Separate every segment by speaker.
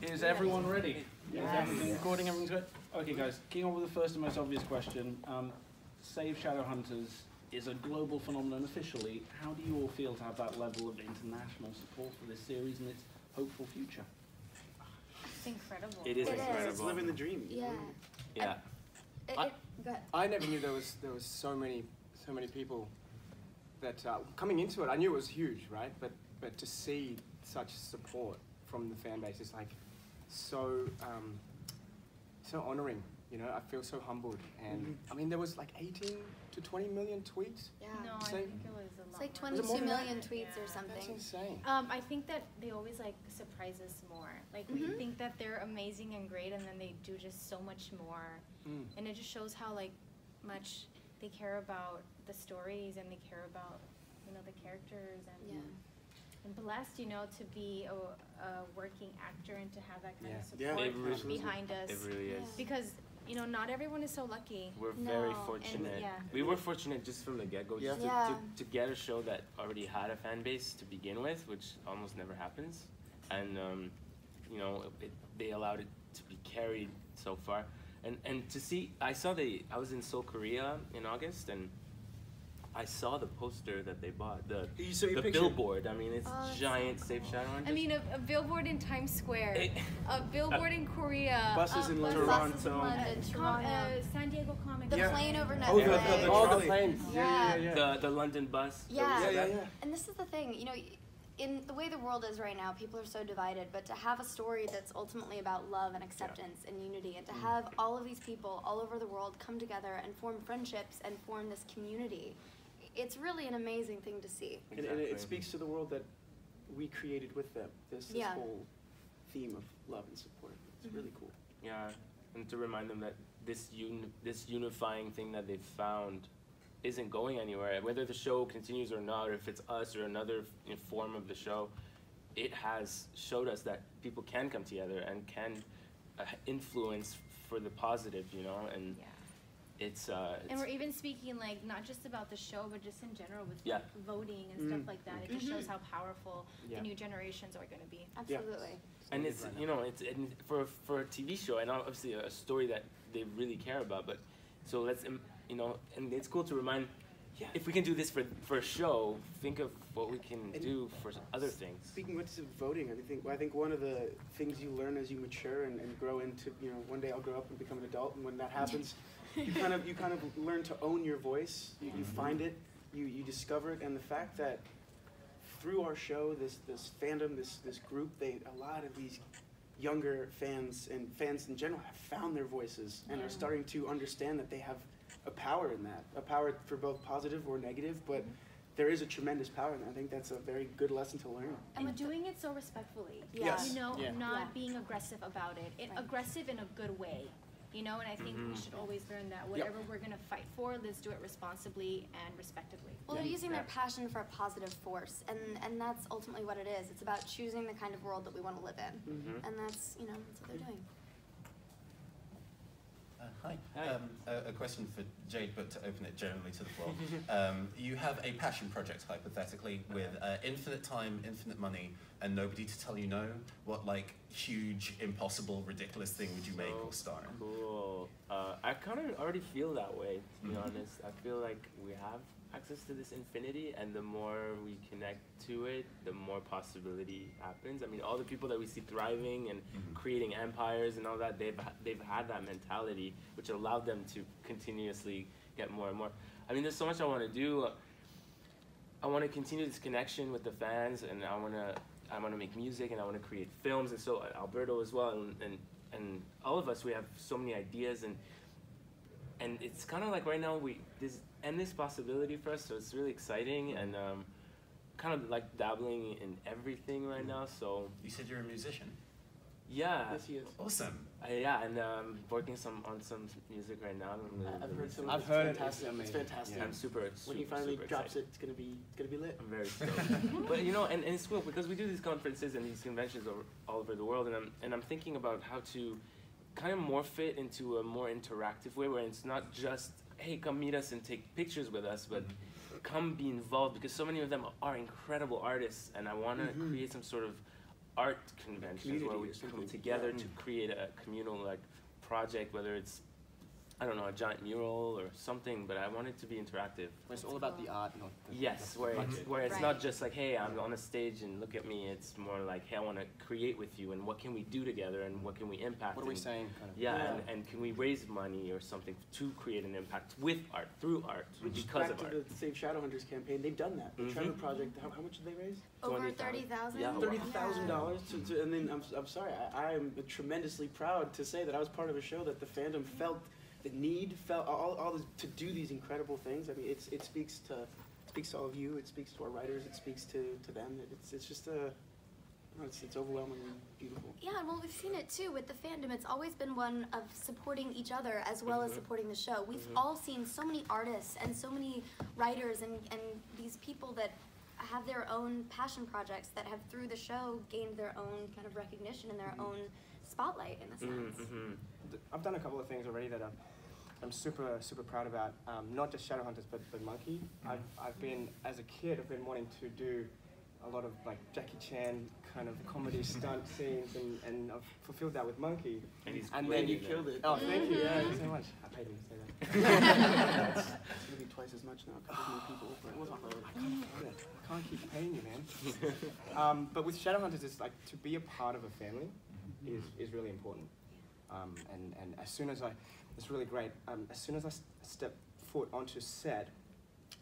Speaker 1: Is everyone ready? Yes. Is everything recording? Everyone's good? Okay, guys, kicking off with the first and most obvious question. Save Shadowhunters is a global phenomenon officially. How do you all feel to have that level of international support for this series and its hopeful future?
Speaker 2: It's incredible.
Speaker 3: It is incredible.
Speaker 4: It's living the dream.
Speaker 5: Yeah.
Speaker 3: Yeah.
Speaker 5: Go ahead.
Speaker 6: I never knew there was so many people that coming into it. I knew it was huge, right? But to see such support from the fan base is like so honoring. You know, I feel so humbled. And I mean, there was like 18 to 20 million tweets.
Speaker 5: Yeah.
Speaker 2: No, I think it was a lot.
Speaker 5: It's like
Speaker 2: more.
Speaker 5: 22 million tweets or something.
Speaker 6: That's insane.
Speaker 2: I think that they always like surprise us more. Like we think that they're amazing and great, and then they do just so much more. And it just shows how like much they care about the stories and they care about, you know, the characters and and blessed, you know, to be a working actor and to have that kind of support behind us.
Speaker 3: It really is.
Speaker 2: Because, you know, not everyone is so lucky.
Speaker 3: We're very fortunate. We were fortunate just from the get-go to get a show that already had a fan base to begin with, which almost never happens. And, you know, they allowed it to be carried so far. And to see, I was in Seoul, Korea in August, and I saw the poster that they bought, the billboard. I mean, it's giant. Save Shadowhunters.
Speaker 2: I mean, a billboard in Times Square, a billboard in Korea,
Speaker 4: buses in London,
Speaker 2: San Diego Comic.
Speaker 5: The plane over
Speaker 6: Netflix.
Speaker 5: All
Speaker 6: the planes.
Speaker 3: The London bus.
Speaker 5: Yeah. And this is the thing, you know, in the way the world is right now, people are so divided, but to have a story that's ultimately about love and acceptance and unity, and to have all of these people all over the world come together and form friendships and form this community, it's really an amazing thing to see.
Speaker 4: And it speaks to the world that we created with them, this whole theme of love and support. It's really cool.
Speaker 3: Yeah, and to remind them that this unifying thing that they've found isn't going anywhere. Whether the show continues or not, or if it's us or another form of the show, it has showed us that people can come together and can influence for the positive, you know, and it's and we're even speaking like not just about the show, but just in general with like, voting and stuff like that. It just shows how powerful the new generations are going to be.
Speaker 5: Absolutely.
Speaker 3: And it's, you know, it's for a TV show and obviously a story that they really care about. But so let's, you know, and it's cool to remind, if we can do this for a show, think of what we can do for other things. Speaking
Speaker 4: of voting, I think one of the things you learn as you mature and grow into, you know, one day I'll grow up and become an adult, and when that happens, you kind of learn to own your voice. You find it, you discover it, and the fact that through our show, this fandom, this group, a lot of these younger fans and fans in general have found their voices and are starting to understand that they have a power in that, a power for both positive or negative, but there is a tremendous power in that. I think that's a very good lesson to learn.
Speaker 2: And we're doing it so respectfully. You know, not being aggressive about it. Aggressive in a good way. You know, and I think we should always learn that whatever we're going to fight for, let's do it responsibly and respectively.
Speaker 5: Well, they're using their passion for a positive force, and that's ultimately what it is. It's about choosing the kind of world that we want to live in, and that's, you know, that's what they're doing.
Speaker 7: Hi. A question for Jade, but to open it generally to the floor. You have a passion project, hypothetically, with infinite time, infinite money, and nobody to tell you no. What, like, huge, impossible, ridiculous thing would you make or star in?
Speaker 3: Cool. I kind of already feel that way, to be honest. I feel like we have access to this infinity, and the more we connect to it, the more possibility happens. I mean, all the people that we see thriving and creating empires and all that, they've had that mentality, which allowed them to continuously get more and more. I mean, there's so much I want to do. I want to continue this connection with the fans, and I want to make music, and I want to create films, and so Alberto as well, and all of us, we have so many ideas, and it's kind of like right now there's endless possibility for us, so it's really exciting, and kind of like dabbling in everything right now. So
Speaker 7: you said you're a musician?
Speaker 3: Yeah.
Speaker 4: Yes, he is.
Speaker 7: Awesome.
Speaker 3: Yeah, and working on some music right now.
Speaker 4: I've heard it. It's fantastic.
Speaker 3: Yeah, I'm super
Speaker 4: when he finally drops it, it's gonna be lit.
Speaker 3: I'm very stoked. But you know, and it's cool because we do these conferences and these conventions all over the world, and I'm thinking about how to kind of morph it into a more interactive way, where it's not just, hey, come meet us and take pictures with us, but come be involved, because so many of them are incredible artists, and I want to create some sort of art conventions where we
Speaker 4: Community or
Speaker 3: come
Speaker 4: something.
Speaker 3: together to create a communal like project, whether it's, I don't know, a giant mural or something, but I want it to be interactive.
Speaker 6: Where it's all about the art, not the
Speaker 3: Yes,
Speaker 6: the
Speaker 3: where it's,
Speaker 6: budget.
Speaker 3: where it's
Speaker 2: Right.
Speaker 3: not just like, hey, I'm on a stage and look at me. It's more like, hey, I want to create with you, and what can we do together, and what can we impact?
Speaker 6: What are we
Speaker 3: and-
Speaker 6: saying? Kind of.
Speaker 3: Yeah, and can we raise money or something to create an impact with art, through art,
Speaker 4: Which
Speaker 3: because
Speaker 4: back
Speaker 3: of
Speaker 4: to
Speaker 3: art?
Speaker 4: the Save Shadowhunters campaign, they've done that. The
Speaker 3: Mhm.
Speaker 4: Trevor Project, how much did they raise?
Speaker 5: Over
Speaker 3: 20,000.
Speaker 5: 30,000.
Speaker 3: Yeah.
Speaker 4: $30,000 to, and then I'm sorry, I am tremendously proud to say that I was part of a show that the fandom felt the need, felt all this, to do these incredible things. I mean, it speaks to all of you. It speaks to our writers. It speaks to them. It's just it's overwhelmingly beautiful.
Speaker 5: Yeah, well, we've seen it too with the fandom. It's always been one of supporting each other as well as supporting the show. We've all seen so many artists and so many writers and these people that have their own passion projects that have, through the show, gained their own kind of recognition and their own spotlight, in a sense.
Speaker 6: I've done a couple of things already that I'm super proud about. Not just Shadowhunters, but Monkey. I've been, as a kid, I've been wanting to do a lot of like Jackie Chan kind of comedy stunt scenes, and I've fulfilled that with Monkey.
Speaker 3: And
Speaker 6: then
Speaker 4: you killed it.
Speaker 6: Oh, thank you. Yeah, thank you so much. I paid him to say that.
Speaker 4: It's gonna be twice as much now because of new people. But we'll talk about it.
Speaker 6: I can't afford it. I can't keep paying you, man. But with Shadowhunters, it's like to be a part of a family is really important. And as soon as it's really great. As soon as I stepped foot onto set,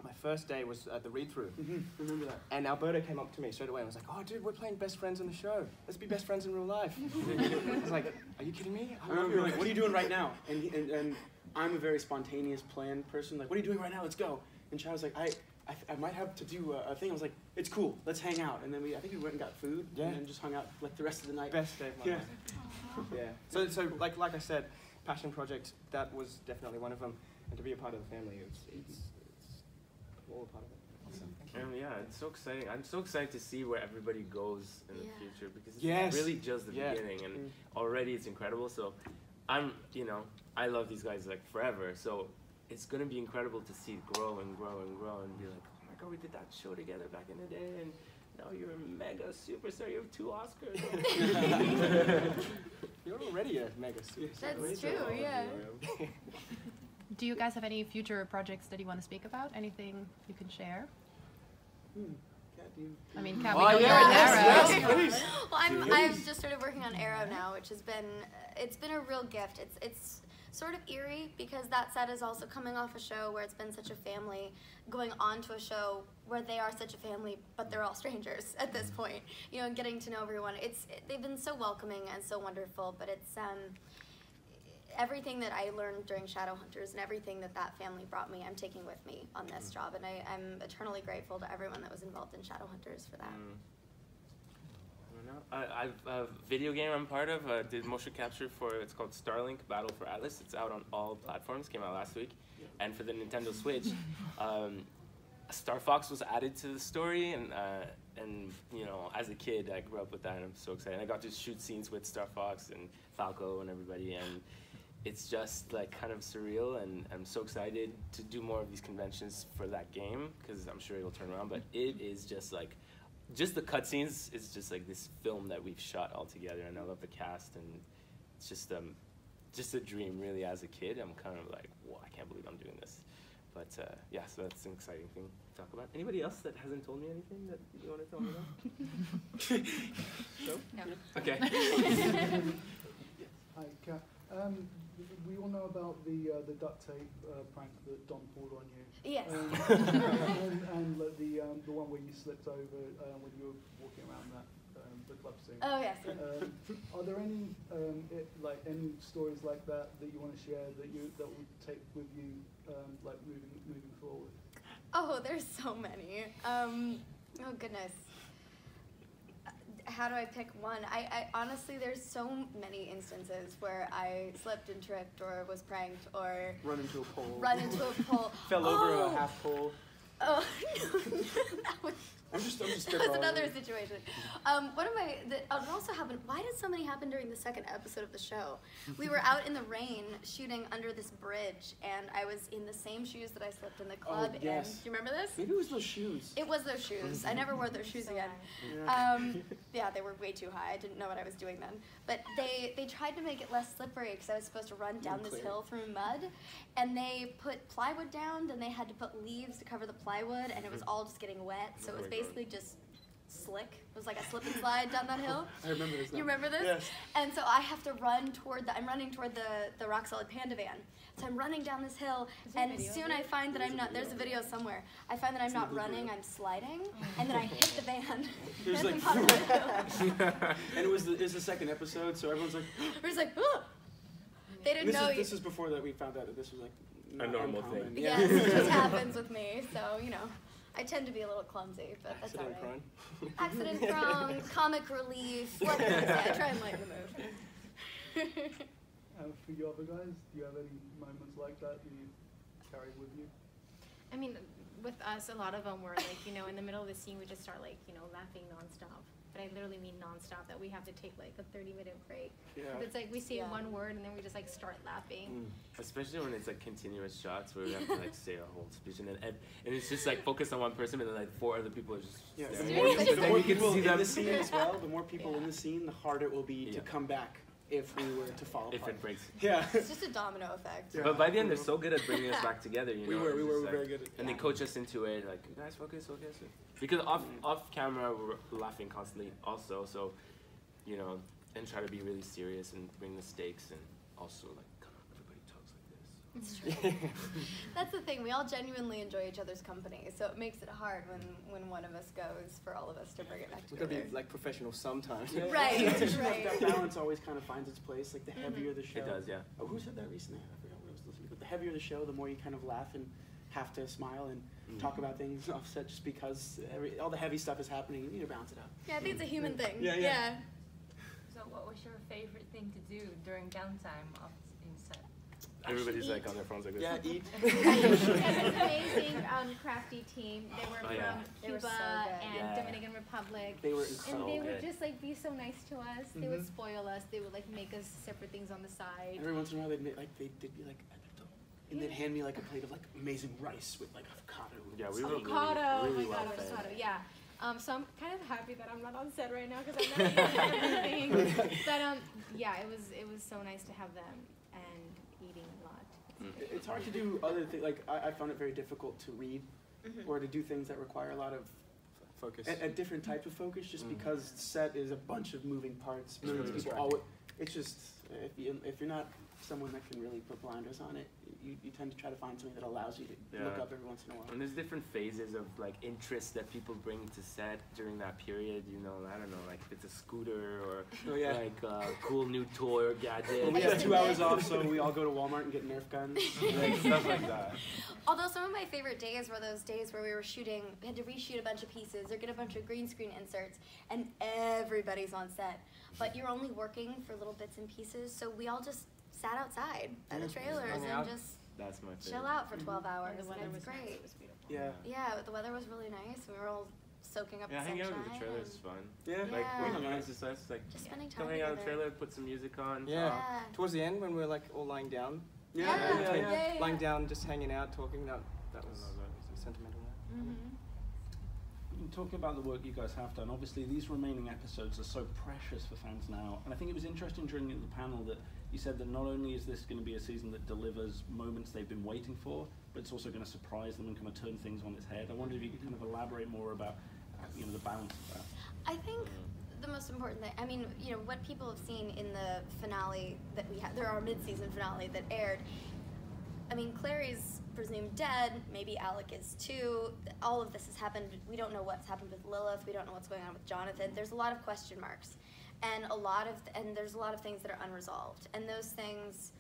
Speaker 6: my first day was the read-through.
Speaker 4: Remember that.
Speaker 6: And Alberto came up to me straight away and was like, "Oh, dude, we're playing best friends in the show. Let's be best friends in real life." I was like, "Are you kidding me?"
Speaker 4: I remember like, "What are you doing right now?" And I'm a very spontaneous, planned person. Like, "What are you doing right now? Let's go." And Chad was like, I might have to do a thing. I was like, "It's cool. Let's hang out." And then I think we went and got food.
Speaker 6: Yeah.
Speaker 4: And then just hung out like the rest of the night.
Speaker 6: Best day of my
Speaker 4: Yeah.
Speaker 6: life. Yeah. So like I said, passion project, that was definitely one of them. And to be a part of the family, it's all a part of it.
Speaker 7: Awesome.
Speaker 3: And yeah, it's so exciting. I'm so excited to see where everybody goes in the future, because it's
Speaker 6: Yes.
Speaker 3: really just the
Speaker 6: Yeah.
Speaker 3: beginning, and already it's incredible. So I love these guys like forever. So it's gonna be incredible to see it grow and grow and grow and be like, oh my god, we did that show together back in the day, and now you're a mega superstar. You have 2 Oscars.
Speaker 6: You're already a mega superstar.
Speaker 5: That's true, yeah.
Speaker 8: Do you guys have any future projects that you want to speak about? Anything you can share?
Speaker 4: Kat, do you?
Speaker 8: I mean, Kat,
Speaker 6: Oh,
Speaker 8: we know
Speaker 6: yeah,
Speaker 8: you're in
Speaker 6: yes,
Speaker 8: Arrow.
Speaker 6: yes, please.
Speaker 5: Well, I've just started working on Arrow now, which has been a real gift. It's sort of eerie because that set is also coming off a show where it's been such a family, going on to a show where they are such a family, but they're all strangers at this point. You know, and getting to know everyone. They've been so welcoming and so wonderful, but it's everything that I learned during Shadowhunters and everything that family brought me, I'm taking with me on this job, and I'm eternally grateful to everyone that was involved in Shadowhunters for that.
Speaker 3: I've a video game I'm part of. Did motion capture for, it's called Starlink Battle for Atlas. It's out on all platforms. Came out last week, and for the Nintendo Switch, Star Fox was added to the story, and as a kid I grew up with that, and I'm so excited. I got to shoot scenes with Star Fox and Falco and everybody, and it's just like kind of surreal, and I'm so excited to do more of these conventions for that game, because I'm sure it'll turn around. But it is just like, just the cutscenes is just like this film that we've shot all together, and I love the cast, and it's just a dream really. As a kid, I'm kind of like, whoa, I can't believe I'm doing this. But yeah, so that's an exciting thing to talk about. Anybody else that hasn't told me anything that you want to tell me about? No? Okay.
Speaker 9: Hi, Kat. We all know about the duct tape prank that Don pulled on you.
Speaker 5: Yes.
Speaker 9: And like, the one where you slipped over when you were walking around the club scene.
Speaker 5: Oh yes.
Speaker 9: Are there any any stories like that you want to share that would take with you like moving forward?
Speaker 5: Oh, there's so many. Oh goodness. How do I pick one? I honestly, there's so many instances where I slipped and tripped or was pranked or
Speaker 4: Run into a pole.
Speaker 5: Fell
Speaker 4: Fell over a half pole.
Speaker 5: Oh, no,
Speaker 4: I'm just
Speaker 5: That was
Speaker 4: spitballing.
Speaker 5: another situation. One of my, it also happened, why did so many happen during the second episode of the show? We were out in the rain shooting under this bridge, and I was in the same shoes that I slept in the club in.
Speaker 4: yes.
Speaker 5: Do you remember this?
Speaker 4: Maybe it was those shoes.
Speaker 5: It was those shoes. I never wore those shoes again.
Speaker 4: Yeah.
Speaker 5: Yeah, they were way too high. I didn't know what I was doing then. But they tried to make it less slippery because I was supposed to run down this
Speaker 4: Clear.
Speaker 5: hill through mud, and they put plywood down, and they had to put leaves to cover the plywood, and it was all just getting wet, so it was basically just slick. It was like a slip and slide down that hill.
Speaker 4: I remember this now.
Speaker 5: You remember this?
Speaker 4: Yes.
Speaker 5: And so I have to run toward I'm running toward the Rock Solid Panda van. So I'm running down this hill, and soon I find that I'm not, there's a video somewhere. I find that I'm not running, I'm sliding, and then I hit the van.
Speaker 4: It was
Speaker 5: and
Speaker 4: like,
Speaker 5: I'm on the hill.
Speaker 4: and it was the second episode, so everyone's like,
Speaker 5: We're just like, oh! They didn't know
Speaker 4: this is before that we found out that this was like not
Speaker 3: normal
Speaker 4: uncommon.
Speaker 3: thing.
Speaker 5: Yes, it just happens with me, so, you know. I tend to be a little clumsy, but that's all
Speaker 6: Accident
Speaker 5: right.
Speaker 6: prone.
Speaker 5: Accident prone, comic relief, what can I say? I try and lighten the mood.
Speaker 9: For you other guys, do you have any moments like that you carry with you?
Speaker 2: I mean, with us, a lot of them were like, you know, in the middle of the scene, we just start like, you know, laughing nonstop. But I literally mean nonstop, that we have to take like a 30-minute break.
Speaker 4: Yeah.
Speaker 2: It's like we say
Speaker 5: Yeah.
Speaker 2: one word and then we just like start laughing.
Speaker 3: Especially when it's like continuous shots where we have to like say a whole speech and it's just like focused on one person and then like 4 other people are just
Speaker 4: Yeah, the
Speaker 3: staring.
Speaker 4: more,
Speaker 3: But
Speaker 4: the
Speaker 3: then
Speaker 4: more
Speaker 3: you can
Speaker 4: people
Speaker 3: see
Speaker 4: in
Speaker 3: them
Speaker 4: the scene as well, the more people
Speaker 5: Yeah.
Speaker 4: in the scene, the harder it will be to
Speaker 3: Yeah.
Speaker 4: come back if we were to fall
Speaker 3: if
Speaker 4: apart.
Speaker 3: it breaks.
Speaker 4: Yeah.
Speaker 5: It's just a domino effect.
Speaker 4: Yeah.
Speaker 3: But by the end, they're so good at bringing us back together. You know,
Speaker 4: We
Speaker 3: it's
Speaker 4: were
Speaker 3: just
Speaker 4: very good at
Speaker 3: and they coach us into it. Like, you guys, focus. Because off camera, we're laughing constantly, also. So, you know, and try to be really serious and bring the stakes, and also like, come on, everybody talks like this.
Speaker 5: It's true. That's the thing. We all genuinely enjoy each other's company, so it makes it hard when one of us goes for all of us to bring it back
Speaker 6: We've got to
Speaker 5: together.
Speaker 6: be like professional sometimes.
Speaker 4: Yeah,
Speaker 5: Right,
Speaker 4: it's just
Speaker 5: right.
Speaker 4: That balance always kind of finds its place. Like the heavier the show.
Speaker 3: It does, yeah.
Speaker 4: Oh, who said that recently? I forgot what I was listening to. But the heavier the show, the more you kind of laugh and have to smile and talk about things offset just because all the heavy stuff is happening. You need to balance it out.
Speaker 5: Yeah, I think it's a human thing.
Speaker 4: Yeah.
Speaker 10: So what was your favorite thing to do during downtime in set?
Speaker 3: Everybody's like on their phones like this.
Speaker 4: Yeah, eat.
Speaker 2: We had an amazing crafty team. They were
Speaker 3: Oh,
Speaker 2: from
Speaker 3: yeah.
Speaker 5: They were
Speaker 2: Cuba
Speaker 5: so good.
Speaker 2: and
Speaker 3: Yeah.
Speaker 2: Dominican Republic.
Speaker 4: They were
Speaker 2: And
Speaker 4: incredible.
Speaker 2: they
Speaker 3: So
Speaker 2: would
Speaker 3: good.
Speaker 2: just like be so nice to us. They would spoil us. They would like make us separate things on the side.
Speaker 4: Every once in a while, they'd be like, and they'd hand me like a plate of like amazing rice with like avocado.
Speaker 3: Yeah, we
Speaker 4: and
Speaker 3: were
Speaker 4: stuff.
Speaker 2: Avocado,
Speaker 3: really
Speaker 2: oh my god,
Speaker 3: well fed.
Speaker 2: avocado, yeah. So I'm kind of happy that I'm not on set right now because I'm not eating everything. But yeah, it was so nice to have them and eating a lot.
Speaker 4: It's hard to do other things. Like I found it very difficult to read or to do things that require a lot of
Speaker 6: Focus.
Speaker 4: a different type of focus, just because set is a bunch of moving parts, millions of
Speaker 6: really
Speaker 4: people. All it's just if you're not someone that can really put blinders on it, you tend to try to find something that allows you to look
Speaker 3: Yeah.
Speaker 4: up every once in a while.
Speaker 3: And there's different phases of like interest that people bring to set during that period. You know, I don't know, like if it's a scooter or
Speaker 4: Oh, yeah.
Speaker 3: like a cool new toy or gadget.
Speaker 4: Well, we have 2 hours off, so we all go to Walmart and get Nerf guns.
Speaker 3: like stuff like that.
Speaker 5: Although some of my favorite days were those days where we were shooting, we had to reshoot a bunch of pieces or get a bunch of green screen inserts, and everybody's on set. But you're only working for little bits and pieces, so we all just sat outside by the trailers
Speaker 6: hung
Speaker 5: and
Speaker 6: out.
Speaker 5: just
Speaker 3: That's my favorite.
Speaker 5: chill out for 12 hours,
Speaker 2: And the weather
Speaker 5: and
Speaker 2: was
Speaker 5: it's
Speaker 2: nice.
Speaker 5: great.
Speaker 2: It was beautiful.
Speaker 4: Yeah.
Speaker 5: Yeah, the weather was really nice. We were all soaking up
Speaker 3: Yeah,
Speaker 5: the
Speaker 3: hanging
Speaker 5: sunshine.
Speaker 3: out with the trailer is
Speaker 5: and
Speaker 3: fun.
Speaker 4: Yeah.
Speaker 3: Like
Speaker 5: Yeah.
Speaker 3: when guys just like
Speaker 5: just spending time
Speaker 3: come hang out in the
Speaker 5: together.
Speaker 3: trailer, put some music on.
Speaker 6: Yeah.
Speaker 5: Yeah.
Speaker 6: Towards the end, when we were like all lying down,
Speaker 5: Yeah.
Speaker 6: lying down, just hanging out, talking. That was sentimental.
Speaker 1: Talking about the work you guys have done, obviously these remaining episodes are so precious for fans now, and I think it was interesting during the panel that you said that not only is this going to be a season that delivers moments they've been waiting for, but it's also going to surprise them and kind of turn things on its head. I wonder if you could kind of elaborate more about the balance of that.
Speaker 5: I think the most important thing, I mean, what people have seen in the finale that we had, our mid-season finale that aired, I mean, Clary's presumed dead, maybe Alec is too. All of this has happened. We don't know what's happened with Lilith. We don't know what's going on with Jonathan. There's a lot of question marks. And there's a lot of things that are unresolved. And those things,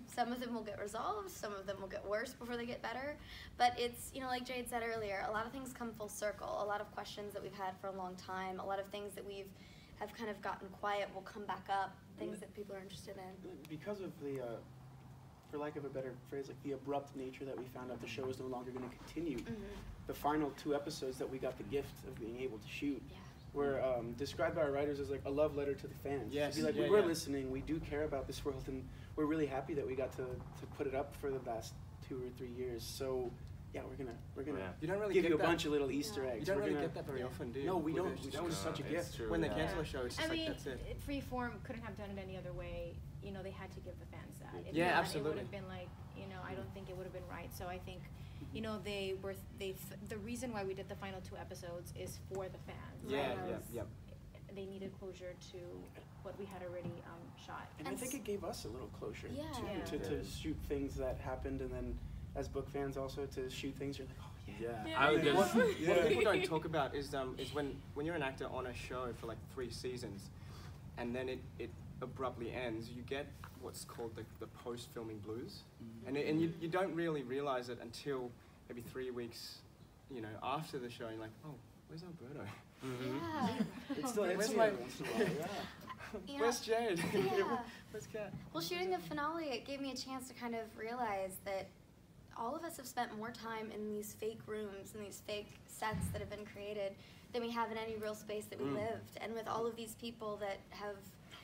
Speaker 5: some of them will get resolved, some of them will get worse before they get better. But it's, like Jade said earlier, a lot of things come full circle. A lot of questions that we've had for a long time, a lot of things that have kind of gotten quiet will come back up, things that people are interested in.
Speaker 4: Because of the for lack of a better phrase, like the abrupt nature that we found out the show was no longer going to continue.
Speaker 5: Mm-hmm.
Speaker 4: The final 2 episodes that we got the gift of being able to shoot
Speaker 5: Yeah.
Speaker 4: were described by our writers as like a love letter to the fans.
Speaker 6: Yes.
Speaker 4: To be like,
Speaker 6: Yeah,
Speaker 4: we're
Speaker 6: yeah.
Speaker 4: listening, we do care about this world, and we're really happy that we got to put it up for the last 2 or 3 years. So yeah, we're gonna
Speaker 6: You don't really
Speaker 4: give
Speaker 6: get
Speaker 4: you a
Speaker 6: that.
Speaker 4: bunch of little Easter eggs.
Speaker 6: You don't
Speaker 4: We're
Speaker 6: really
Speaker 4: gonna-
Speaker 6: get that very often, do you?
Speaker 4: No, we
Speaker 6: With
Speaker 4: don't.
Speaker 6: it.
Speaker 4: That was such a gift.
Speaker 3: True,
Speaker 6: When they
Speaker 3: yeah.
Speaker 6: cancel a show, it's just
Speaker 2: I
Speaker 6: like,
Speaker 2: mean,
Speaker 6: that's it.
Speaker 2: Freeform couldn't have done it any other way. You know, they had to give the fans that. If
Speaker 6: Yeah,
Speaker 2: not,
Speaker 6: absolutely.
Speaker 2: It would have been like, you know, I don't think it would have been right. So I think, you know, the reason why we did the final 2 episodes is for the fans.
Speaker 6: Yeah,
Speaker 2: because
Speaker 6: yeah.
Speaker 2: They needed closure to what we had already shot.
Speaker 4: And I think it gave us a little closure
Speaker 5: Yeah.
Speaker 4: too, to shoot things that happened, and then as book fans also to shoot things you're like, oh yeah.
Speaker 3: Yeah, I would just.
Speaker 6: What people don't talk about is when you're an actor on a show for like 3 seasons, and then it abruptly ends, you get what's called the post-filming blues, and you don't really realize it until maybe 3 weeks, you know, after the show. You're like, oh, where's Alberto?
Speaker 5: Yeah.
Speaker 4: It still hits
Speaker 6: Where's
Speaker 4: me
Speaker 6: my-
Speaker 4: every once in a while, yeah.
Speaker 5: You know,
Speaker 6: Where's Jade?
Speaker 5: Yeah.
Speaker 6: Where's Kat?
Speaker 5: Well, shooting the finale, it gave me a chance to kind of realize that all of us have spent more time in these fake rooms and these fake sets that have been created than we have in any real space that we lived. And with all of these people that have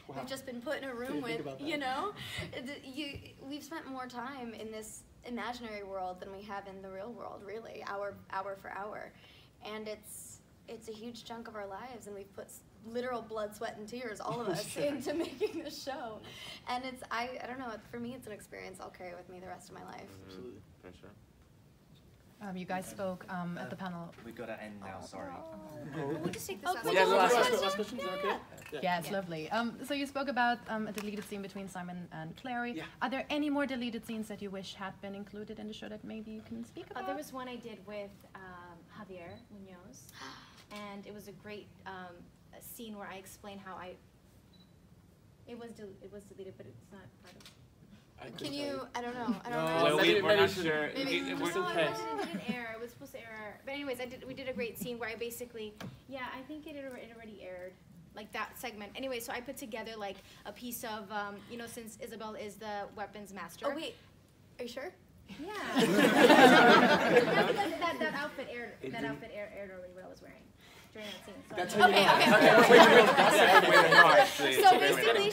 Speaker 5: we've just been put in a room with, you know, we've spent more time in this imaginary world than we have in the real world, really, hour for hour. And it's a huge chunk of our lives, and we've put literal blood, sweat, and tears, all of us, into making this show. And it's, I don't know, for me it's an experience I'll carry with me the rest of my life.
Speaker 4: Absolutely.
Speaker 3: For sure.
Speaker 8: You guys spoke at the panel.
Speaker 11: We've got to end now, sorry.
Speaker 2: We'll just take this
Speaker 5: Oh,
Speaker 2: out.
Speaker 5: can we
Speaker 3: Yeah,
Speaker 5: go
Speaker 3: last
Speaker 5: to
Speaker 3: question.
Speaker 4: Last question, is that okay?
Speaker 8: Yeah, it's lovely. So you spoke about a deleted scene between Simon and Clary.
Speaker 4: Yeah.
Speaker 8: Are there any more deleted scenes that you wish had been included in the show that maybe you can speak about?
Speaker 2: There was one I did with Javier Munoz, and it was a great scene where I explained how it was deleted, but it's not part of.
Speaker 5: Can you, I don't know.
Speaker 3: Well,
Speaker 6: Maybe
Speaker 3: we're not
Speaker 6: should-
Speaker 3: sure.
Speaker 5: maybe-
Speaker 3: We're
Speaker 2: No,
Speaker 3: still
Speaker 2: it
Speaker 3: pissed.
Speaker 2: didn't air. It was supposed to air. But anyways, we did a great scene where I basically, I think it already aired, like that segment. Anyway, so I put together like a piece of, you know, since Isabel is the weapons master.
Speaker 5: Oh, wait. Are you sure?
Speaker 2: Yeah. that outfit aired. That outfit aired already. What I was wearing during that scene. So
Speaker 6: That's
Speaker 2: I-
Speaker 6: how you
Speaker 2: So basically,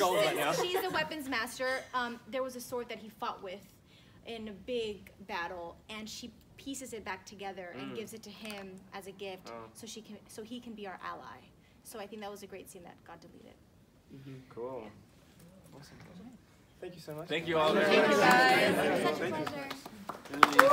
Speaker 2: she's a weapons master. There was a sword that he fought with in a big battle, and she pieces it back together and gives it to him as a gift, so he can be our ally. So I think that was a great scene that got deleted.
Speaker 3: Cool.
Speaker 6: Awesome. Thank you so much.
Speaker 3: Thank you all
Speaker 5: Thank
Speaker 3: very
Speaker 5: you
Speaker 3: much.
Speaker 5: guys. It was such a pleasure.